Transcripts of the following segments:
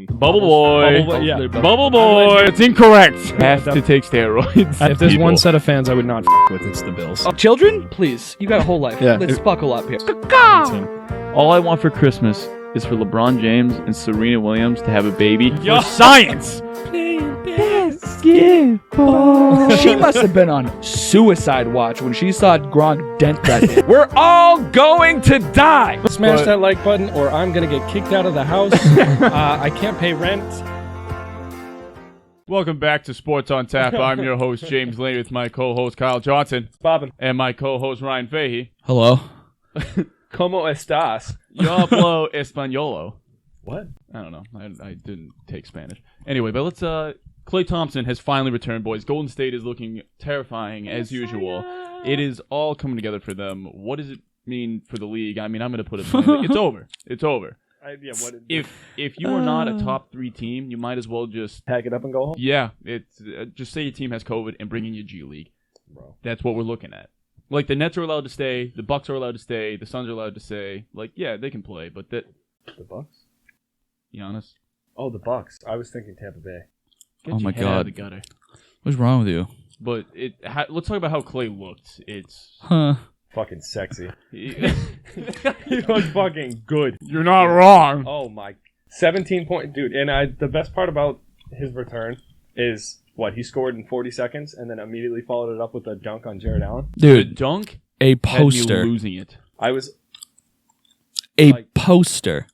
Bubble boy. Yeah. Bubble boy. It's incorrect. Has to take steroids. If there's one set of fans I would not with, it's the Bills. Children, please, you got a whole life. Yeah. Let's buckle up here. All I want for Christmas is for LeBron James and Serena Williams to have a baby. Yo. For science. She must have been on suicide watch when she saw Gronk dent that thing. We're all going to die. Smash that like button or I'm going to get kicked out of the house. I can't pay rent. Welcome back to Sports on Tap. I'm your host, James Lane, with my co-host, Kyle Johnson. Bobbin. And my co-host, Ryan Fahey. Hello. ¿Cómo estás? Yo hablo españolo. What? I don't know. I didn't take Spanish. Anyway, but let's... Klay Thompson has finally returned, boys. Golden State is looking terrifying, as usual. It is all coming together for them. What does it mean for the league? I mean, I'm going to put it... It's over. It's over. If you are not a top 3 team, you might as well just... Pack it up and go home? Yeah. It's just say your team has COVID and bring in your G League. Bro. That's what we're looking at. Like, the Nets are allowed to stay, the Bucks are allowed to stay, the Suns are allowed to stay. Like, yeah, they can play, but that... The Bucks? Giannis. Oh, the Bucks. I was thinking Tampa Bay. Get Oh your my head out of God. the gutter. What's wrong with you? But let's talk about how Klay looked. It's... Huh. Fucking sexy. You're He looks fucking good. not wrong. Oh my. 17 point. Dude, and the best part about his return is what? He scored in 40 seconds and then immediately followed it up with a dunk on Jared Allen. The Dude, dunk a had me poster. losing it. I was A like- poster.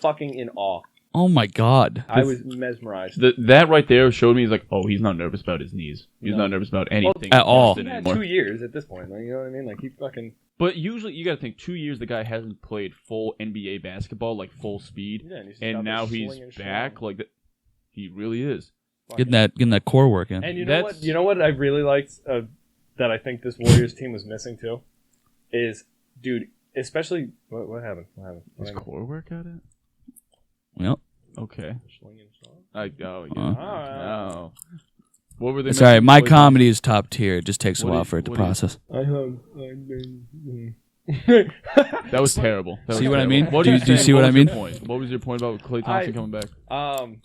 fucking in awe. Oh my God. I was mesmerized. That right there showed me, he's like, oh, he's not nervous about his knees. He's No. not nervous about anything. At all. He had Anymore. 2 years at this point. Like, you know what I mean? Like, he fucking... But usually, you got to think, 2 years the guy hasn't played full NBA basketball, like full speed. Yeah, and he's And got now this he's sling and back. shot. Like, he really is. Getting that core work in. And you know That's- what? You know what I really liked that I think this Warriors team was missing too, is dude, especially what happened? What happened? Is core work at it? Yep. Okay. Sling and shot? Oh, yeah. Ah. Oh. What were they It's alright. missing? My Klay comedy is top tier. It just takes a What while do you- for it to what do you- process. I have. Thompson? That was terrible. That See was what I terrible. mean? What Do you saying? see what I was your mean? point? What was your point about Klay Thompson coming back?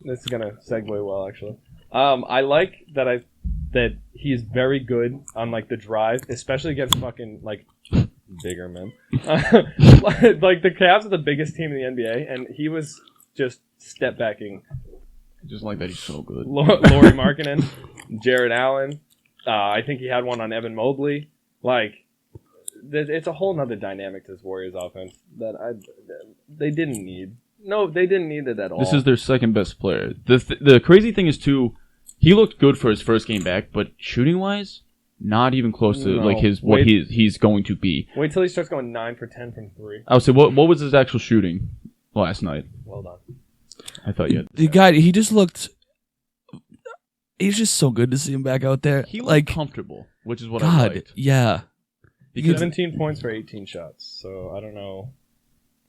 This is gonna segue well actually. I like that he's very good on like the drive, especially against fucking like bigger men. Like the Cavs are the biggest team in the NBA, and he was just step backing Just like that, he's so good. Lauri Markkanen, Jared Allen. I think he had one on Evan Mobley. Like, it's a whole nother dynamic to this Warriors offense that they didn't need. No, they didn't need it at all. This is their second best player. The crazy thing is too, he looked good for his first game back, but shooting wise, not even close to No. like he's going to be. Wait till he starts going 9 for 10 from 3. I would say what was his actual shooting last night? Well done. I thought you had The guy, he just looked. He's just so good to see him back out there. he looked like, comfortable, which is what I God, liked. yeah. Because 17 points for 18 shots. So I don't know.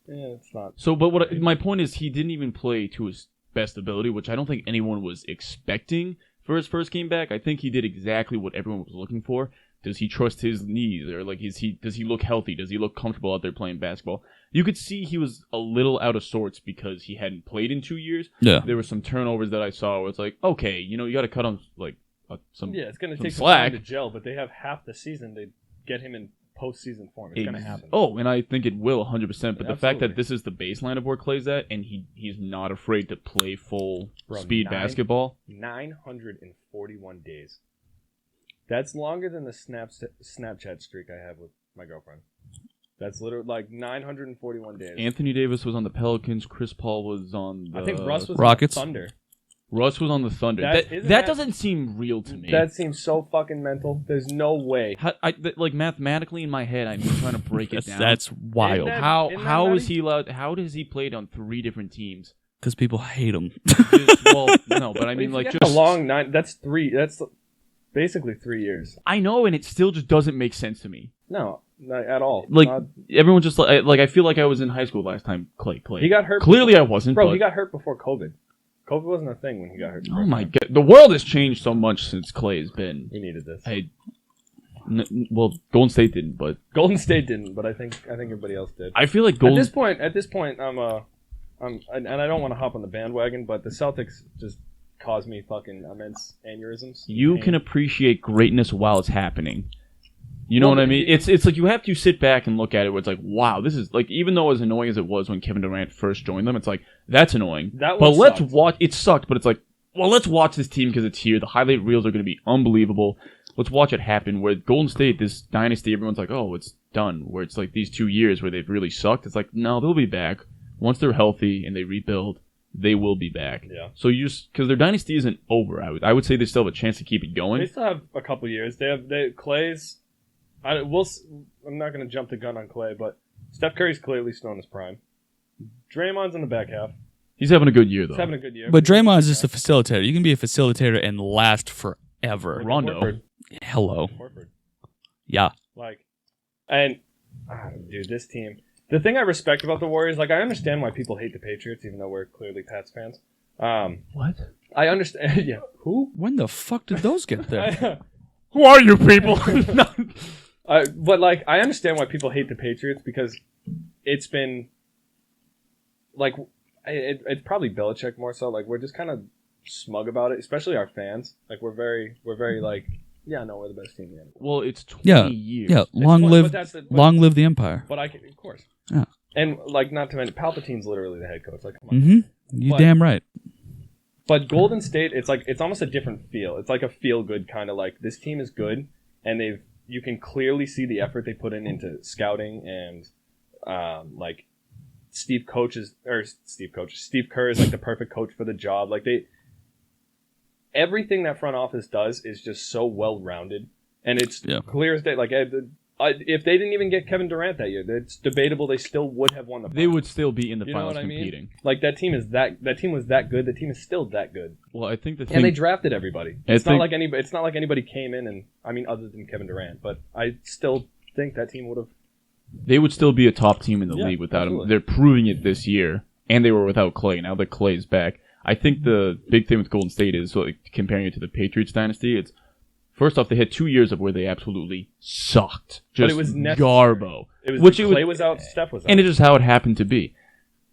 Yeah, it's not. so, but my point is, he didn't even play to his best ability, which I don't think anyone was expecting for his first game back. I think he did exactly what everyone was looking for. Does he trust his knees, or like does he look healthy? Does he look comfortable out there playing basketball? You could see he was a little out of sorts because he hadn't played in 2 years. Yeah. There were some turnovers that I saw where it's like, okay, you got to cut on like some. Yeah, it's going to some take some slack. time to gel, but they have half the season to get him in postseason form. It's going to happen. Oh, and I think it will 100%. But the fact that Absolutely. this is the baseline of where Klay's at, and he's not afraid to play full Bro, speed basketball. 941 days. That's longer than the Snapchat streak I have with my girlfriend. That's literally like 941 days. Anthony Davis was on the Pelicans. Chris Paul was on the... I think Russ was Rockets? on the Thunder. Russ was on the Thunder. Isn't That doesn't seem real to me. That seems so fucking mental. There's no way. Like mathematically in my head, I'm trying to break it down. That's wild. Isn't that- how isn't that how is nutty? he allowed? How does he played on 3 different teams? Because people hate him. Well, no, but I mean, like, That's just a long 9. That's basically 3 years. I know, and it still just doesn't make sense to me. No, not at all. Like Not- everyone just like I feel like I was in high school last time Klay played. he got hurt. Clearly, I wasn't. Bro, but, he got hurt before COVID. COVID wasn't a thing when he got hurt. Oh my god, the world has changed so much since Klay has been. We needed this. Well, Golden State didn't, but Golden State didn't, but I think everybody else did. I feel like At Golden. this point, I'm and I don't want to hop on the bandwagon, but the Celtics just cause me fucking immense aneurysms. You can appreciate greatness while it's happening. You know what I mean? It's like you have to sit back and look at it where it's like, wow, this is like, even though as annoying as it was when Kevin Durant first joined them, it's like, that's annoying. That but one let's sucked. watch. It sucked, but it's like, well, let's watch this team because it's here. The highlight reels are going to be unbelievable. Let's watch it happen. Where Golden State, this dynasty, everyone's like, oh, it's done. Where it's like these 2 years where they've really sucked. It's like, no, they'll be back. Once they're healthy and they rebuild, they will be back. Yeah. So you just, because their dynasty isn't over, I would say they still have a chance to keep it going. They still have a couple years. Clay's. I'm not going to jump the gun on Klay, but Steph Curry's clearly still in his prime. Draymond's in the back half. He's having a good year, though. He's having a good year. But Draymond is just a facilitator. You can be a facilitator and last forever. Like Rondo. Horford. Hello. Horford. Yeah. Dude, this team. The thing I respect about the Warriors, like, I understand why people hate the Patriots, even though we're clearly Pats fans. What? I understand. Yeah. Who? When the fuck did those get there? Who are you people? But like, I understand why people hate the Patriots because it's been like it's probably Belichick more so. Like, we're just kind of smug about it, especially our fans. Like, we're very like, yeah, no, we're the best team in the NFL. Well, it's 20 Yeah. years. Yeah. Long live the Empire. But of course. Yeah. And like, not to mention, Palpatine's literally the head coach. Like, come on. Mm-hmm. You But- damn right. But Golden State, it's almost a different feel. It's like a feel good kind of like, this team is good, and you can clearly see the effort they put into scouting and like Steve Kerr is like the perfect coach for the job. Like, everything that front office does is just so well rounded, and it's clear as day. Like, if they didn't even get Kevin Durant that year, it's debatable they still would have won the finals. They would still be in the You know finals what I mean? competing. Like, that team was that good. The team is still that good. Well, I think the thing... And they drafted everybody. I It's not think- like anybody came in and, I mean, other than Kevin Durant, but I still think that team would have. They would still be a top team in the Yeah, league without him. absolutely. They're proving it this year, and they were without Klay. Now that Klay's back, I think the big thing with Golden State is, like, comparing it to the Patriots dynasty, it's first off, they had 2 years of where they absolutely sucked. Just But it was necessary. garbo. It was Which Klay was out, Steph was out. And it's just how it happened to be.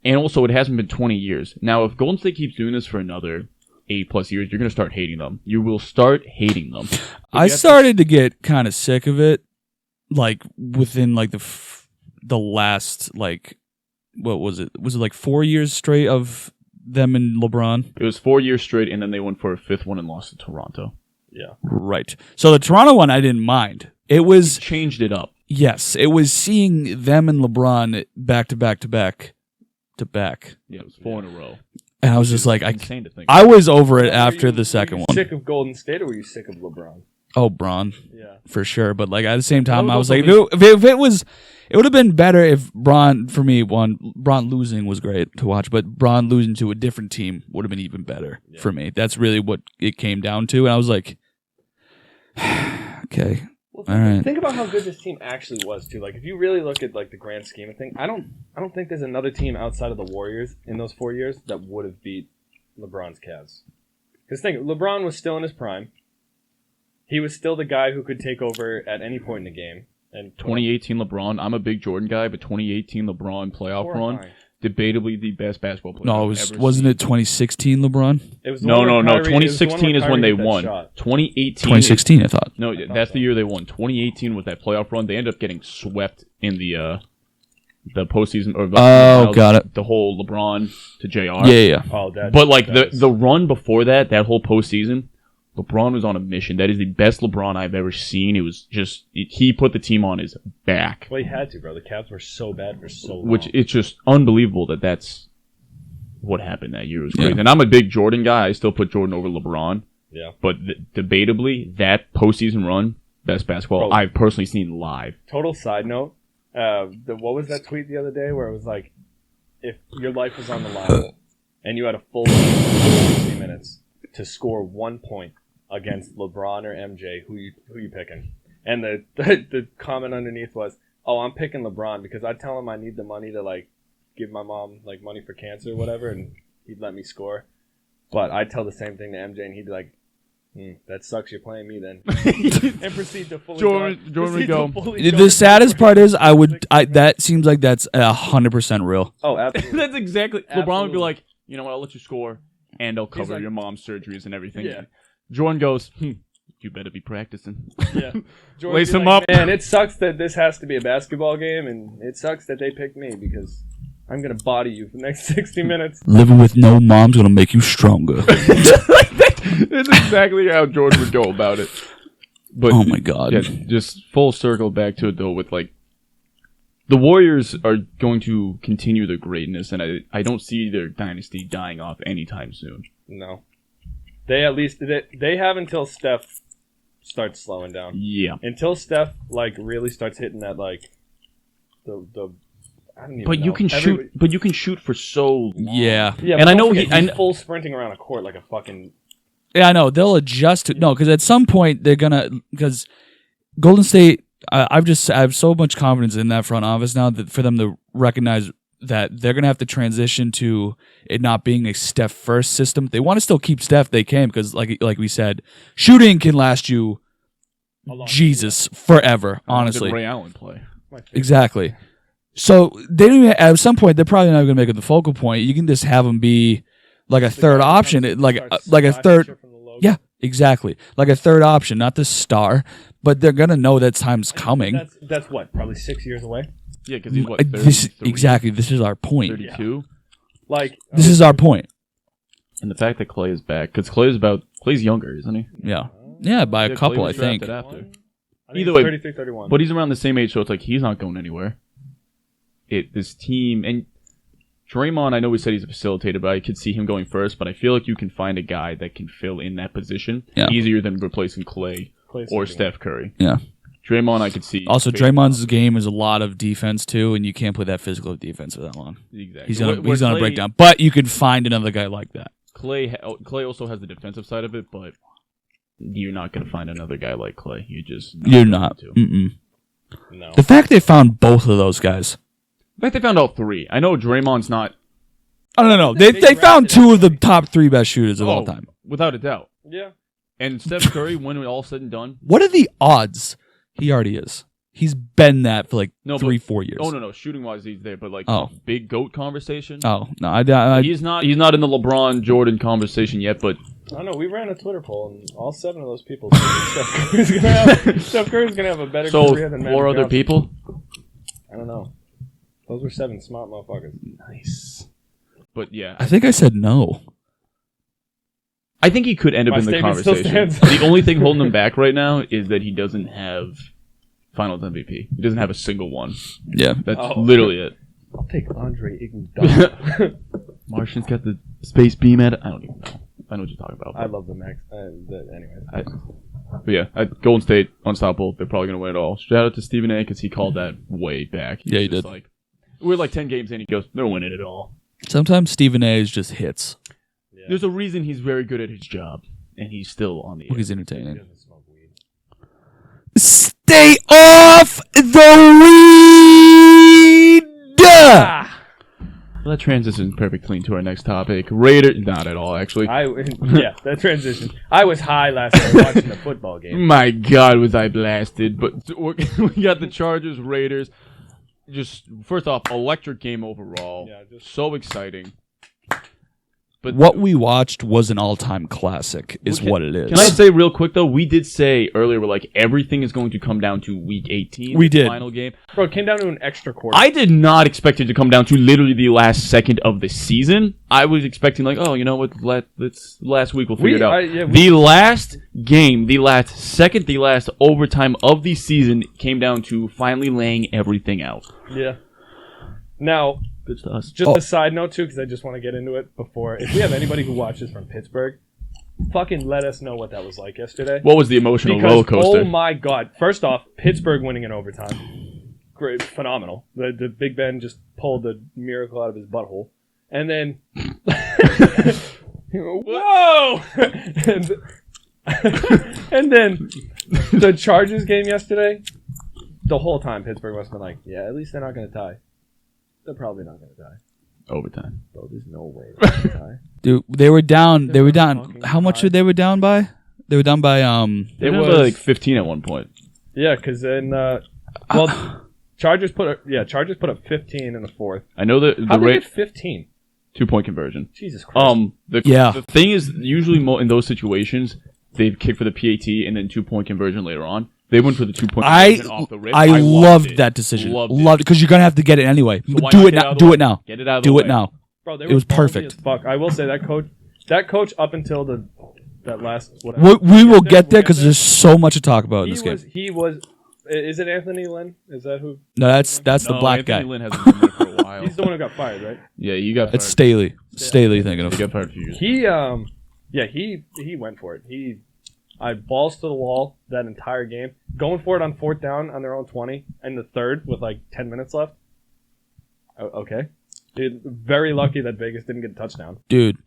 And also, it hasn't been 20 years. Now, if Golden State keeps doing this for another 8+ years, you're going to start hating them. You will start hating them. I started to get kind of sick of it, like within like the last like, what was it? Was it like 4 years straight of them and LeBron? It was 4 years straight, and then they went for a 5th one and lost to Toronto. Yeah. Right. So the Toronto one, I didn't mind. It was Changed it up. yes, it was seeing them and LeBron back to back to back to back, Yeah, it was 4 in a row. and I was just like, Insane to think. I was over it Were after you- the second were you one. sick of Golden State, or were you sick of LeBron? Oh, Braun. Yeah. For sure, but like at the same time, That I was was like, also if it was, it would have been better if Braun, for me, Braun losing was great to watch, but Braun losing to a different team would have been even better for me. That's really what it came down to, and I was like, okay, Well, all right. Think about how good this team actually was too. Like, if you really look at like the grand scheme of things, I don't think there's another team outside of the Warriors in those 4 years that would have beat LeBron's Cavs. Because think, LeBron was still in his prime. He was still the guy who could take over at any point in the game. And 2018 LeBron, I'm a big Jordan guy, but 2018 LeBron playoff run, horrifying. debatably the best basketball player. No, wasn't it 2016 LeBron? It was the No, one no, where no. Kyrie- it was the one 2016 is where when Kyrie they hit that won. shot. 2018. 2016, I thought. No, that's the year they won. 2018 was that playoff run. They ended up getting swept in the postseason. Or Got it. The whole LeBron to JR. Yeah. Oh, that. But like that is- the run before that whole postseason, LeBron was on a mission. That is the best LeBron I've ever seen. It was just he put the team on his back, Well, he had to, bro. The Cavs were so bad for so long. which it's just unbelievable that's what happened that year. It was Yeah. crazy. And I'm a big Jordan guy. I still put Jordan over LeBron. Yeah. But debatably, that postseason run, best basketball Bro. I've personally seen live. Total side note. What was that tweet the other day where it was like, if your life was on the line and you had a full 60 minutes to score 1 point against LeBron or MJ, who you picking? And the comment underneath was, "Oh, I'm picking LeBron because I tell him I need the money to like give my mom like money for cancer or whatever, and he'd let me score. But I'd tell the same thing to MJ, and he'd be like, That sucks. You're playing me then. And proceed to fully Jordan would go. The saddest part is that seems like that's 100% real. Oh, absolutely. That's exactly. LeBron would be Absolutely. like, you know what? I'll let you score, and I'll cover like- your mom's surgeries and everything. Yeah. Jordan goes, you better be practicing. Yeah. Jordan Lace be him like, up. Man, it sucks that this has to be a basketball game, and it sucks that they picked me because I'm gonna body you for the next 60 minutes. Living with no mom's gonna make you stronger. That's exactly how Jordan would go about it. But Oh my god. yeah, just full circle back to it though. With like, the Warriors are going to continue their greatness, and I don't see their dynasty dying off anytime soon. No, they at least they have until Steph starts slowing down. Yeah, Until Steph like really starts hitting that like the I don't even but know. you can shoot. But you can shoot for so long. Yeah. Yeah, And but I don't know forget, he- he's full sprinting around a court like a fucking. Yeah, I know. They'll adjust to no, because at some point they're gonna because Golden State. I have so much confidence in that front office now that for them to recognize that they're gonna have to transition to it not being a Steph first system. They want to still keep Steph. They can because like we said, shooting can last you Jesus forever. Honestly, Ray Allen play. exactly. So they don't even, at some point they're probably not gonna make it the focal point. You can just have them be like a third option, like a third. Yeah, exactly. Like a third option, not the star, but they're gonna know that time's coming. That's what, probably 6 years away. Yeah, because he's what, This 33, exactly. This is our point. 32. Like This is our point. And the fact that Klay is back, because Klay's younger, isn't he? Yeah, yeah, by a Yeah, couple, Klay I was think. drafted after. I think Either it's way, 33, 31. But he's around the same age, so it's like he's not going anywhere. This team and Draymond, I know we said he's a facilitator, but I could see him going first. But I feel like you can find a guy that can fill in that position easier than replacing Klay Clay's or second. Steph Curry. Yeah. Draymond, I could see. Also, Draymond's game is a lot of defense too, and you can't play that physical defense for that long. Exactly. He's gonna Where break Klay- down. But you could find another guy like that. Klay also has the defensive side of it, but you're not going to find another guy like Klay. You're not. To. Mm-mm. No. The fact they found both of those guys. In fact, they found all three. I know Draymond's not. Oh no. They found two of the top three best shooters of all time. Without a doubt. Yeah. And Steph Curry, when it all said and done. What are the odds? He already is. He's been that for like No, 3-4 years. Oh no, shooting wise he's there, but like Oh. big GOAT conversation. Oh no, I He's not in the LeBron Jordan conversation yet, but I don't know. We ran a Twitter poll, and all 7 of those people said that Steph Curry's gonna have a better so career than Magic 4 other Johnson. people. I don't know. Those were 7 smart motherfuckers. Nice. But yeah, I think I said no. I think he could end up My in the statement still conversation. stands. The only thing holding him back right now is that he doesn't have Finals MVP. He doesn't have a single one. Yeah. That's Oh. literally it. I'll take Andre Iguodala. Martian's got the space beam at it. I don't even know. I know what you're talking about. I love the Max. Anyway. But yeah, Golden State, unstoppable. They're probably going to win it all. Shout out to Stephen A. because he called that way back. Yeah, he just did. Like, we're like 10 games in. He goes, they're winning it all. Sometimes Stephen A is just hits. Yeah. There's a reason he's very good at his job, and he's still on the air. He's He entertaining. doesn't smoke weed. Stay off the weed! Well, that transitions perfectly into our next topic. Raiders, not at all, actually. That transition. I was high last night watching the football game. My God, was I blasted! But we got the Chargers, Raiders. Just first off, electric game overall. Yeah, just- so exciting. But What we watched was an all-time classic, is Okay. what it is. Can I say real quick though? We did say earlier, we're like everything is going to come down to Week 18. We the did. Final game. Bro, it came down to an extra quarter. I did not expect it to come down to literally the last second of the season. I was expecting like, oh, you know what? Last week we'll figure it out. The last game, the last second, the last overtime of the season came down to finally laying everything out. Yeah. Now, Good to us. just a side note too, because I just want to get into it before. If we have anybody who watches from Pittsburgh, fucking let us know what that was like yesterday. What was the emotional Because, roller coaster? oh my God. First off, Pittsburgh winning in overtime. Great, phenomenal. The Big Ben just pulled the miracle out of his butthole. And then... Whoa! and then the Chargers game yesterday, the whole time Pittsburgh must have been like, yeah, at least they're not going to tie. They're probably not going to tie. Overtime. Bro, there's no way they're going to tie. Dude, they were down. They're fucking How much high. they were down by? They were down by They were like 15 at one point. Yeah, because then Chargers put up 15 in the fourth. I know that How the did they get 15? 2-point conversion. Jesus Christ. The thing is, usually in those situations, they've kicked for the PAT and then 2-point conversion later on. They went for the 2-point conversion off the rip. I loved that decision. Loved it because you're gonna have to get it anyway. So Do it now. Do it now. Get it out of the Do way. it now. Bro, they It was ballsy perfect. as fuck. I will say that coach up until that last whatever. We will get there because there's so much to talk about in this game. He was. Is it Anthony Lynn? Is that who? No, that's the black Anthony guy. Lynn hasn't been there for a while. He's the one who got fired, right? Yeah, you got fired. It's Staley. Staley thinking He of. got fired a few years. He went for it. I balls to the wall that entire game, going for it on 4th down on their own 20 and the third with like 10 minutes left. Okay, dude, very lucky that Vegas didn't get a touchdown. Dude,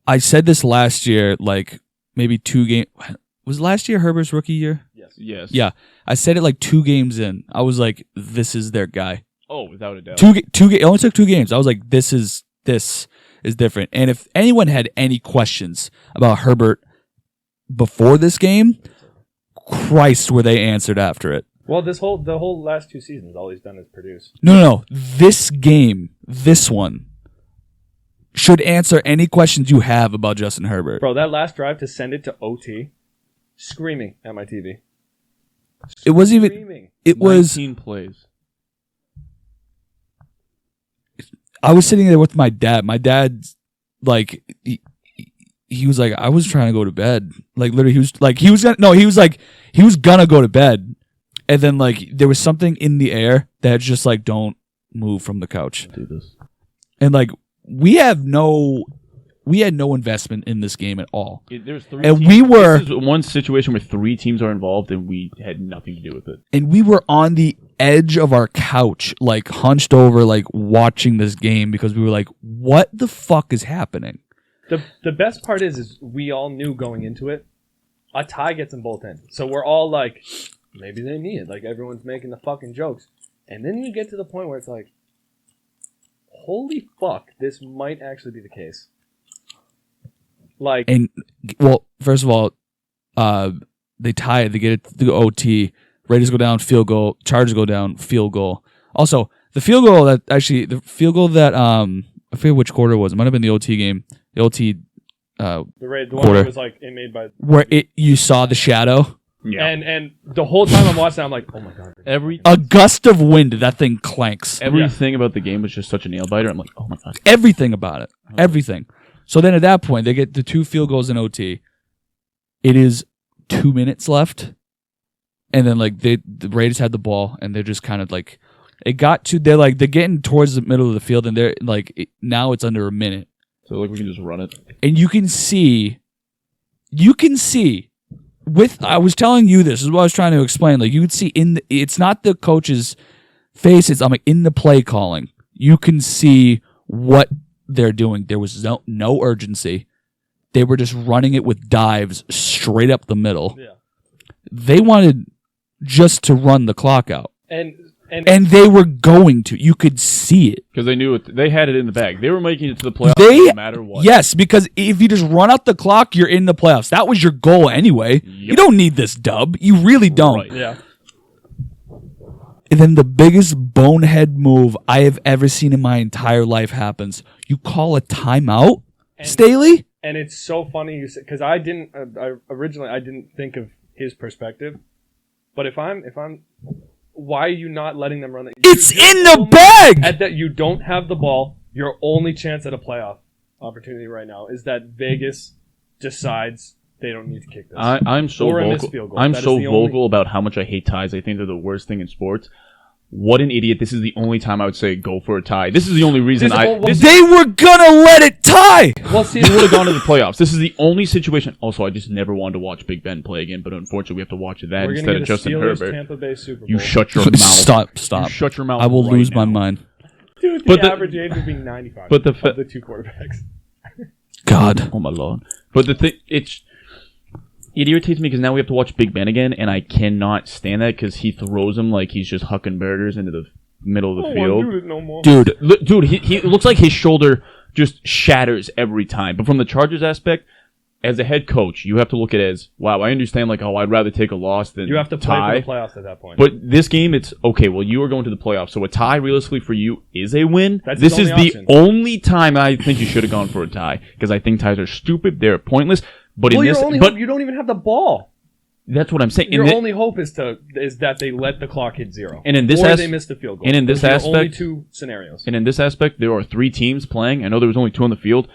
I said this last year, like maybe 2 games. Was last year Herbert's rookie year? Yes. Yeah, I said it like 2 games in. I was like, this is their guy. Oh, without a doubt. It only took 2 games. I was like, this is different. And if anyone had any questions about Herbert before this game, Christ, were they answered after it. Well, the whole last 2 seasons, all he's done is produce. No. This game, this one, should answer any questions you have about Justin Herbert. Bro, that last drive to send it to OT, screaming at my TV. It wasn't even. Screaming. It was. 19 plays. I was sitting there with my dad. My dad, like, he was like, I was trying to go to bed. Like, literally, he was gonna go to bed. And then, like, there was something in the air that just, like, don't move from the couch. Do this. And, like, we had no investment in this game at all. There's 3 And teams. we were. This is one situation where 3 teams are involved and we had nothing to do with it. And we were on the edge of our couch, like, hunched over, like, watching this game because we were like, what the fuck is happening? The best part is we all knew going into it, a tie gets them both in. So we're all like, maybe they need it. Like, everyone's making the fucking jokes. And then you get to the point where it's like, holy fuck, this might actually be the case. Like, And, well, first of all, they tie it, they get it to OT, Raiders go down, field goal, Chargers go down, field goal. Also, the field goal that, I forget which quarter it was. It might have been the OT game. The OT the one quarter. that was like made by Where you saw the shadow. Yeah. and the whole time I'm watching, I'm like, oh my god. A gust of wind, that thing clanks. Everything about the game was just such a nail biter. I'm like, oh my god. Everything about it. Everything. So then at that point, they get the 2 field goals in OT. It is 2 minutes left. And then, like, the Raiders had the ball, and they're just kind of like, they're getting towards the middle of the field, and they're like, now it's under a minute. So, like, we can just run it. And you can see, I was telling you this is what I was trying to explain. Like, you could see it's not the coach's face, it's in the play calling. You can see what they're doing. There was no urgency. They were just running it with dives straight up the middle. Yeah. They wanted just to run the clock out. And they were going to. You could see it. Because they knew it. They had it in the bag. They were making it to the playoffs no matter what. Yes, because if you just run out the clock, you're in the playoffs. That was your goal anyway. Yep. You don't need this dub. You really don't. Right. yeah. And then the biggest bonehead move I have ever seen in my entire life happens. You call a timeout, Staley? And it's so funny you said, because I didn't originally I didn't think of his perspective, but if I'm why are you not letting them run that? It's in the bag. At that, you don't have the ball. Your only chance at a playoff opportunity right now is that Vegas decides they don't need to kick this. I'm so Or a missed vocal. field goal. I'm That is so the vocal only- about how much I hate ties. I think they're the worst thing in sports. What an idiot! This is the only time I would say go for a tie. This is the only reason They were gonna let it tie. Well, see, They would have gone to the playoffs. This is the only situation. Also, I just never wanted to watch Big Ben play again, but unfortunately, we have to watch that we're instead gonna of get a Justin Steelers Herbert. Tampa Bay Super Bowl. You shut your mouth. Stop. You shut your mouth. I will right lose now. my mind. Dude, the But the- average age would be 95. but the of the 2 quarterbacks. God. Oh my lord! But the thing, it irritates me because now we have to watch Big Ben again, and I cannot stand that because he throws him like he's just hucking burgers into the middle of the I field. don't do it no more. Dude, He looks like his shoulder just shatters every time. But from the Chargers aspect, as a head coach, you have to look at it as, wow, I understand, like, I'd rather take a loss than You have to play tie. for the playoffs at that point. But this game, it's, okay, well, you are going to the playoffs, so a tie, realistically, for you, is a win. That's this his is only the option. only time I think you should have gone for a tie, because I think ties are stupid, they're pointless, but well, in your this, only but hope, you don't even have the ball. that's what I'm saying. Your In thi- only hope is that they let the clock hit 0. And in this or as- they miss the field goal. and in this Those are your only aspect- 2 scenarios. And in this aspect, there are 3 teams playing. I know there was only 2 on the field.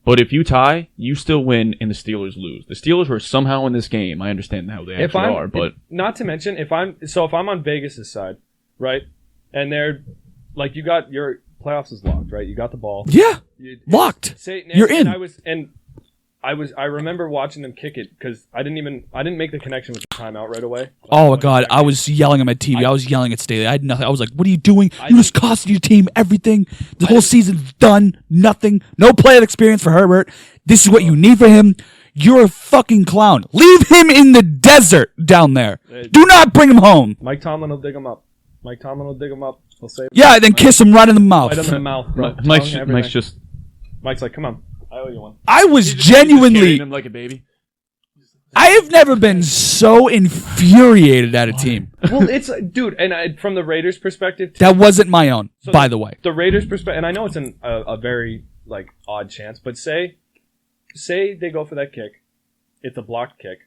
But if you tie, you still win and the Steelers lose. The Steelers were somehow in this game. I understand how they actually are, but not to mention if I'm on Vegas' side, right? And they're like, you got your playoffs is locked, right? You got the ball. Yeah, You- locked. Say, You're in. I remember watching them kick it because I didn't make the connection with the timeout right away. Oh my god, I was yelling at my TV. I was yelling at Staley. I had nothing. I was like, "What are you doing? You just costed your team everything. The whole season's done. Nothing. No playoff experience for Herbert. This is what you need for him. You're a fucking clown. Leave him in the desert down there. Do not bring him home. Mike Tomlin will dig him up. He'll say Yeah, then kiss him right in the right mouth. in the mouth, bro. Mike's Tongue, everything. just Mike's like, come on, I owe you one. I was he's just carrying genuinely. him like a baby. I have never been so infuriated at a team. Well, it's dude, and from the Raiders' perspective, too, That wasn't my own, So by the way. the Raiders' perspective, and I know it's a very like odd chance, but say they go for that kick, it's a blocked kick.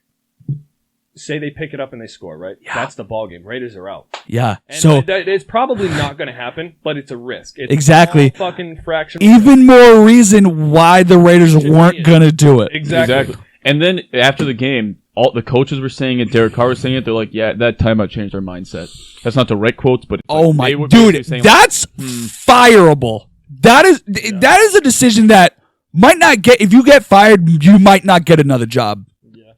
Say they pick it up and they score, right? Yeah. That's the ball game. Raiders are out. Yeah. And So it's probably not going to happen, but it's a risk. It's Exactly. a small fucking fraction. of risk. even more reason why the Raiders weren't gonna do it. Exactly. And then after the game, all the coaches were saying it. Derek Carr was saying it. They're like, "Yeah, that timeout changed our mindset." That's not direct quotes, but it's Oh like, my they were basically dude, saying, that's fireable. That is a decision that might not get if you get fired, you might not get another job. Yeah.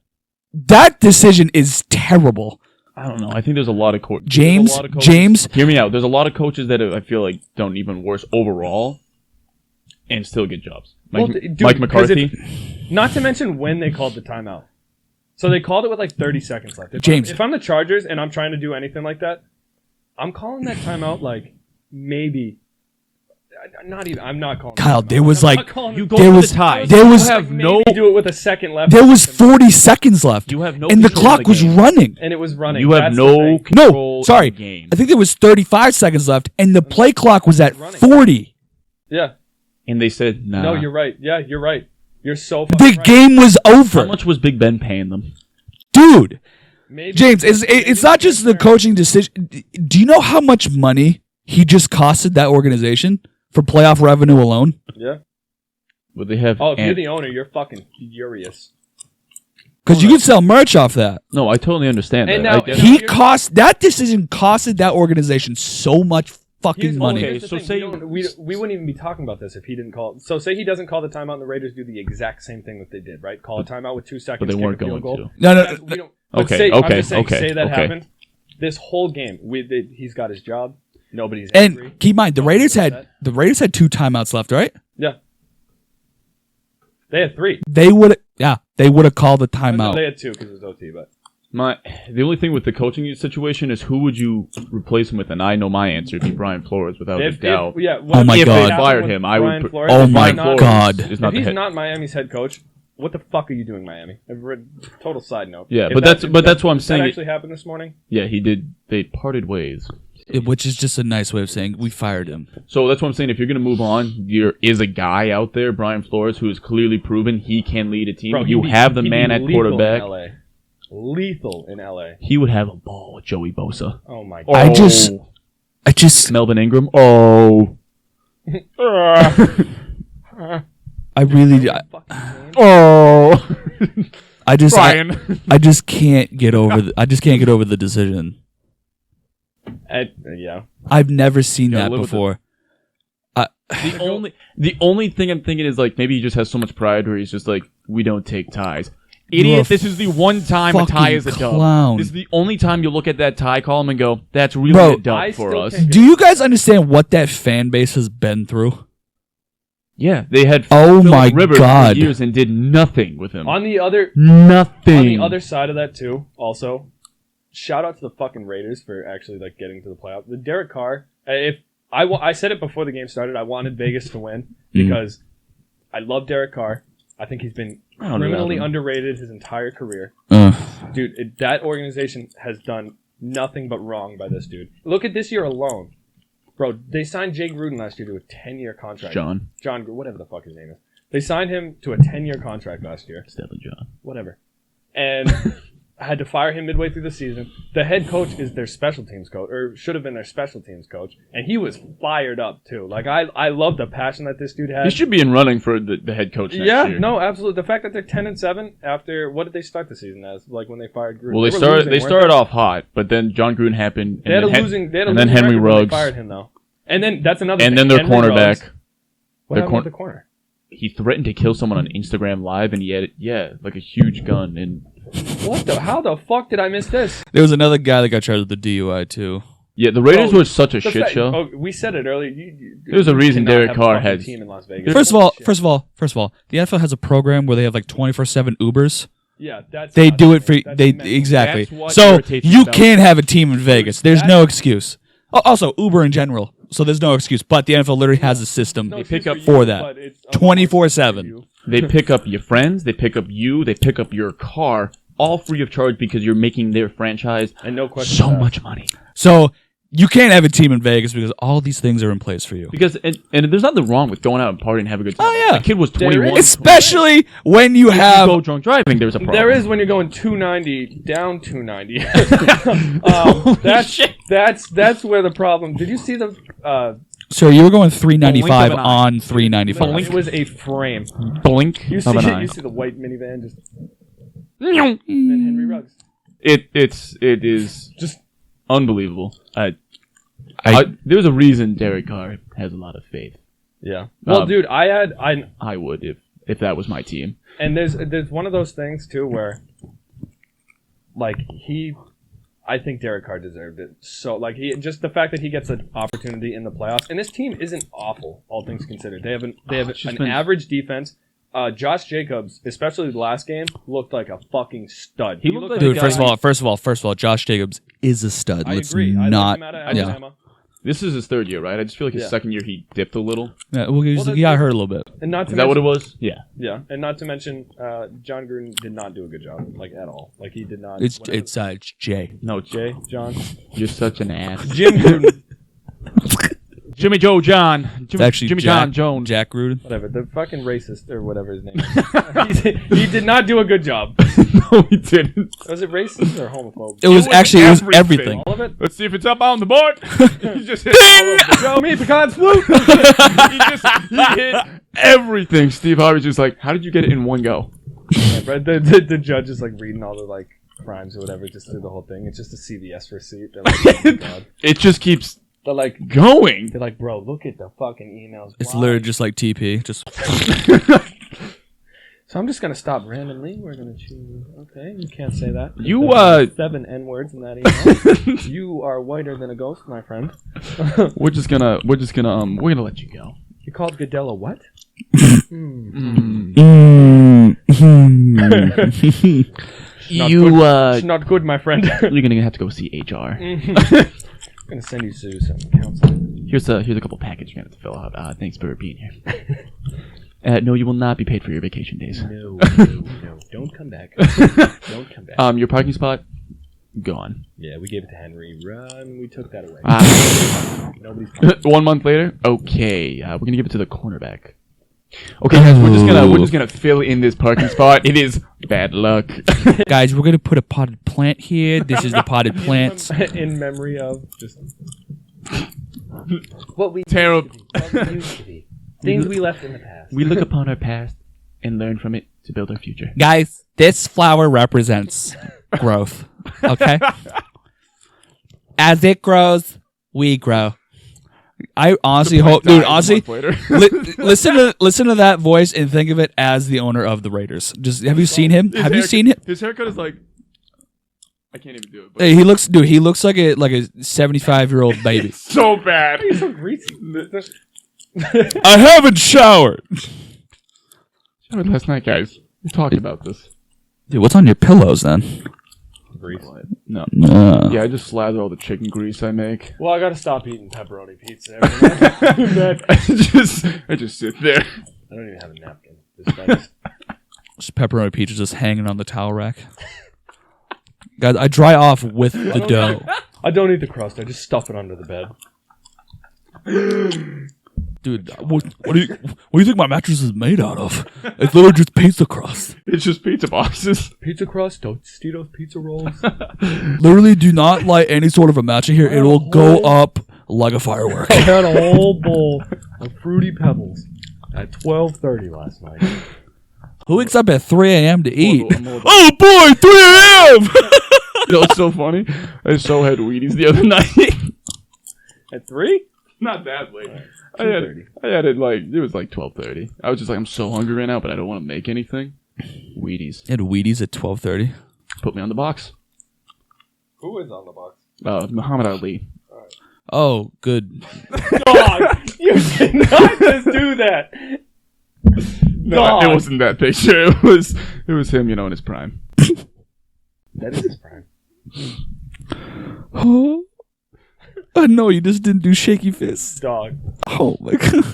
That decision is terrible. I don't know. I think there's a lot of coaches. James, Hear me out. There's a lot of coaches that I feel like done even worse overall, and still get jobs. Well, dude, Mike 'cause McCarthy. Not to mention when they called the timeout. So they called it with like 30 seconds left. If I'm the Chargers and I'm trying to do anything like that, I'm calling that timeout like maybe. Not even. I'm not calling. Kyle, that there timeout. was I'm like not calling You it- go there for was- the tie. there was- you have maybe no. do it with a second left. there was 40 seconds left. You have no. and the control clock of the was game. running. and it was running. You have That's the no thing. control. No, sorry. Of the game. I think there was 35 seconds left and the play clock was at running. 40. Yeah. And they said, "Nah." No, you're right. Yeah, you're right. You're so The fucking right. game was How over. much was Big Ben paying them? Dude, Maybe, James, it's not just the coaching decision. Do you know how much money he just costed that organization for playoff revenue alone? Yeah. Would they have? Oh, if you're the owner, you're fucking furious. Because you could sell merch off that. No, I totally understand. And that. now I get it. That decision costed that organization so much fucking money. okay. Here's the so thing, say- we wouldn't even be talking about this if he didn't call. So say he doesn't call the timeout, and the Raiders do the exact same thing that they did, right? Call a timeout with 2 seconds. But they kick weren't a field going goal. to. No, That's- we don't- but Okay, say, I'm okay, just saying, okay, say that okay. happened. This whole game, he's got his job. Nobody's angry. And keep in mind, the Raiders had 2 timeouts left, right? Yeah. They had 3. They would have called the No, timeout. they had 2 because it was OT, but. The only thing with the coaching situation is who would you replace him with? And I know my answer would be Brian Flores without a doubt. Oh my if God. they fired him, I would. Put, Flores, Oh if my he's not- God. Is If not the he's head. not Miami's head coach, what the fuck are you doing, Miami? Total side note. Yeah, If but that- that's what I'm if saying. That actually happened this morning. Yeah, he did. They parted ways. Which is just a nice way of saying we fired him. So that's what I'm saying. If you're gonna move on, there is a guy out there, Brian Flores, who has clearly proven he can lead a team. Bro, You he'd be- have the he'd man be at lethal quarterback. In LA. Lethal in LA. He would have a ball with Joey Bosa. Oh my Oh, god. I just Melvin Ingram. Oh. I really Oh. I just Brian. I just can't get over the decision. Yeah. I've never seen Gotta that live with before. The only thing I'm thinking is like maybe he just has so much pride where he's just like, we don't take ties. You're Idiot, a this is the one time a tie fucking is a dub. clown. This is the only time you look at that tie column and go, that's really Bro, a dub I for still us. think- Do you guys understand what that fan base has been through? Yeah, they had Oh Phillip my Rivers God. for years and did nothing with him. On the other Nothing. side of that too, also, shout out to the fucking Raiders for actually like getting to the playoffs. The Derek Carr, if I said it before the game started, I wanted Vegas to win because I love Derek Carr. I think he's been I don't know criminally that one. underrated his entire career. Dude, that organization has done nothing but wrong by this dude. Look at this year alone. Bro, they signed Jay Gruden last year to a 10-year contract. John. Whatever the fuck his name is. They signed him to a 10-year contract last year. It's definitely John. Whatever. And had to fire him midway through the season. The head coach is their special teams coach, or should have been their special teams coach. And he was fired up, too. Like, I love the passion that this dude He has. should be in running for the head coach next year. No, absolutely. The fact that they're 10-7 after, what did they start the season as? Like, when they fired Gruden? Well, were they losing, started weren't off hot, but then John Gruden happened. They had a then losing and then Henry record when Ruggs. they fired him, though. And then, that's another And thing. then their Henry cornerback. Ruggs. What Their happened with the corner? He threatened to kill someone on Instagram Live, and he had like a huge gun. And How the fuck did I miss this? There was another guy that got charged with the DUI too. yeah, the Raiders Oh, were such a shit show. Oh, we said it earlier. There's a reason cannot Derek have a Carr fucking has- team in Las Vegas. First of all, the NFL has a program where they have like 24/7 Ubers. Yeah, that's They not do it fair. for That's they mental. exactly. That's what So irritates me you about can't have a team in Vegas. There's That- no excuse. Also, Uber in general. So there's no excuse. But the NFL literally has a system. No They excuse pick up you, for that. but it's 24/7. for you. They pick up your friends, they pick up you, they pick up your car, all free of charge because you're making their franchise And no question. so about it. much money. So you can't have a team in Vegas because all these things are in place for you. Because and there's nothing wrong with going out and partying and having a good time. Oh, yeah. The kid was There 21. is. Especially when you If you have go drunk driving, there's a problem. There is when you're going 290 down 290. That's where the problem. Did you see the? So you were going 395 Blink of an eye. on 395. It was a frame. blink You of see, an eye. you see the white minivan just and Henry Ruggs. It is Just unbelievable. There's a reason Derek Carr has a lot of faith. yeah. Well, Um, dude, I I would if that was my team. and there's one of those things too where like I think Derek Carr deserved it. So like just the fact that he gets an opportunity in the playoffs, and this team isn't awful, all things considered. They have it's just an been- average defense. Josh Jacobs, especially the last game, looked like a fucking stud. He looked like Dude, a first guy- of all, Josh Jacobs is a stud. I Let's agree. I not. liked him at yeah. Alabama. This is his third year, right? I just feel like his Yeah. second year he dipped a little. Yeah, well, Well, he got hurt a little bit. And not to Is that what it mention, was? Yeah. Yeah, and not to mention, John Gruden did not do a good job, like at all. Like he did not. It's whatever- it's Jay. No, John, you're such an ass. Jim Gruden, Jimmy Joe John. It's actually Jimmy Jack, John Jones. Jack Gruden. whatever, the fucking racist or whatever his name is. he did not do a good job. No, he didn't. Was it racist or homophobe? It was everything. everything. All of it? Let's see if it's up on the board. He just hit all of the Show me pecans flute! he hit everything. Steve Harvey's just like, how did you get it in one go? Yeah, but the judge is like reading all the like crimes or whatever just through the whole thing. It's just a CVS receipt. They're like, oh my God. It just keeps They're like, going. bro, look at the fucking emails. It's Why? literally just like TP. Just So I'm just gonna stop randomly. We're gonna choose. Okay, you can't say that. You, There's 7 N-words in that email. You are whiter than a ghost, my friend. We're gonna let you go. You called Goodell a what? Not You good. It's not good, my friend. you're gonna have to go see HR. I'm gonna send you to some counseling. Here's a couple packages you're gonna have to fill out. Thanks for being here. No, you will not be paid for your vacation days. No, don't come back. Don't come back. Your parking spot, gone. Yeah, we gave it to Henry. Run. We took that away. Nobody's. 1 month later, okay, we're gonna give it to the cornerback. Okay, guys, we're just gonna fill in this parking spot. It is bad luck. guys, we're gonna put a potted plant here. This is the potted plants. In memory of just what we Terrible. what we used to be. Things we left in the past. We look upon our past and learn from it to build our future. Guys, this flower represents growth. Okay? As it grows, we grow. I honestly hope, dude. Honestly, listen to that voice and think of it as the owner of the Raiders. Just have you seen him? Have you seen him? His haircut is like, I can't even do it. But Hey, he looks like a 75-year-old baby. so bad. He's so greasy. I haven't showered. Showered last night, guys. We talked about this. Dude, what's on your pillows then? Grease. No. Uh, Yeah, I just slather all the chicken grease I make. Well, I gotta stop eating pepperoni pizza. Every night. I just sit there. I don't even have a napkin. This Just pepperoni pizza just hanging on the towel rack. Guys, I dry off with the dough. I don't eat the crust. I just stuff it under the bed. Dude, what do you think my mattress is made out of? It's literally just pizza crust. It's just pizza boxes. Pizza crust, Tostitos pizza rolls. Literally, do not light any sort of a match in here. It will go up like a firework. I had a whole bowl of Fruity Pebbles at 12:30 last night. Who wakes up at 3 a.m. to eat? Oh boy, 3 a.m. You know, it's so funny. I so had Wheaties the other night. At 3? Not that late. I had it like, it was like 12:30. I was just like, I'm so hungry right now, but I don't want to make anything. Wheaties. You had Wheaties at 12:30. Put me on the box. Who is on the box? Muhammad Ali. Oh, good. Dog! You did not just do that! No, it wasn't that picture. It was him, in his prime. That is his prime. Oh. No, you just didn't do shaky fists. Dog. Oh my god.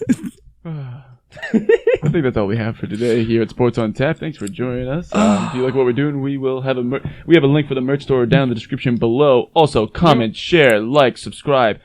I think that's all we have for today here at Sports on Tap. Thanks for joining us. If you like what we're doing, we will have we have a link for the merch store down in the description below. Also, comment, share, like, subscribe.